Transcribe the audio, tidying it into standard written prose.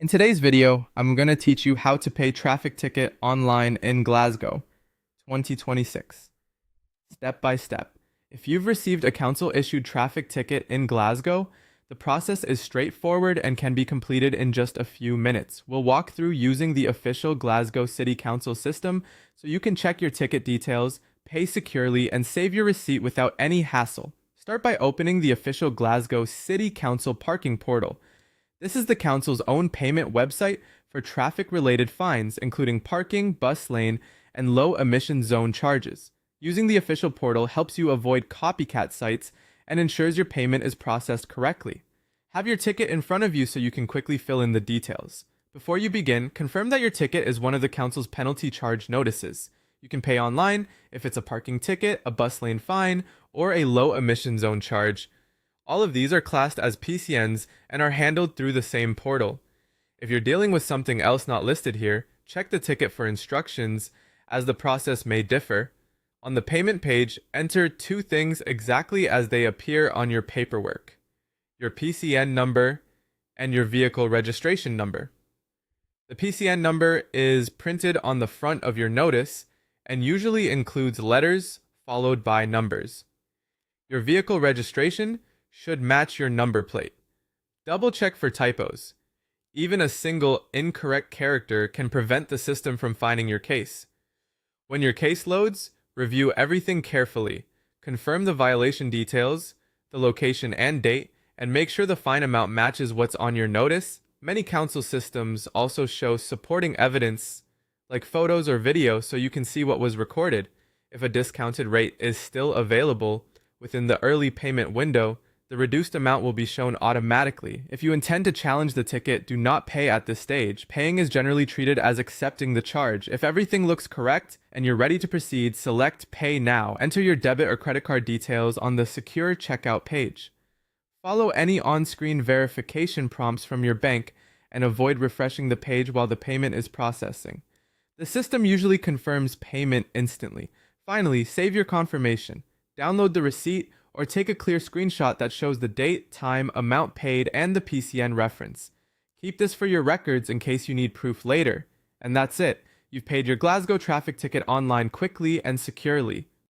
In today's video, I'm going to teach you how to pay traffic ticket online in Glasgow, 2026. Step by step. If you've received a council-issued traffic ticket in Glasgow, the process is straightforward and can be completed in just a few minutes. We'll walk through using the official Glasgow City Council system so you can check your ticket details, pay securely, and save your receipt without any hassle. Start by opening the official Glasgow City Council parking portal. This is the council's own payment website for traffic-related fines, including parking, bus lane, and low-emission zone charges. Using the official portal helps you avoid copycat sites and ensures your payment is processed correctly. Have your ticket in front of you so you can quickly fill in the details. Before you begin, confirm that your ticket is one of the council's penalty charge notices. You can pay online if it's a parking ticket, a bus lane fine, or a low-emission zone charge. All of these are classed as PCNs and are handled through the same portal. If you're dealing with something else not listed here, check the ticket for instructions, as the process may differ. On the payment page, enter two things exactly as they appear on your paperwork: your PCN number and your vehicle registration number. The PCN number is printed on the front of your notice and usually includes letters followed by numbers. Your vehicle registration should match your number plate. Double check for typos. Even a single incorrect character can prevent the system from finding your case. When your case loads, review everything carefully. Confirm the violation details, the location and date, and make sure the fine amount matches what's on your notice. Many council systems also show supporting evidence like photos or video so you can see what was recorded. If a discounted rate is still available within the early payment window, the reduced amount will be shown automatically. If you intend to challenge the ticket, do not pay at this stage. Paying is generally treated as accepting the charge. If everything looks correct and you're ready to proceed, select Pay Now. Enter your debit or credit card details on the secure checkout page. Follow any on-screen verification prompts from your bank and avoid refreshing the page while the payment is processing. The system usually confirms payment instantly. Finally, save your confirmation. Download the receipt or take a clear screenshot that shows the date, time, amount paid, and the PCN reference. Keep this for your records in case you need proof later. And that's it. You've paid your Glasgow traffic ticket online quickly and securely.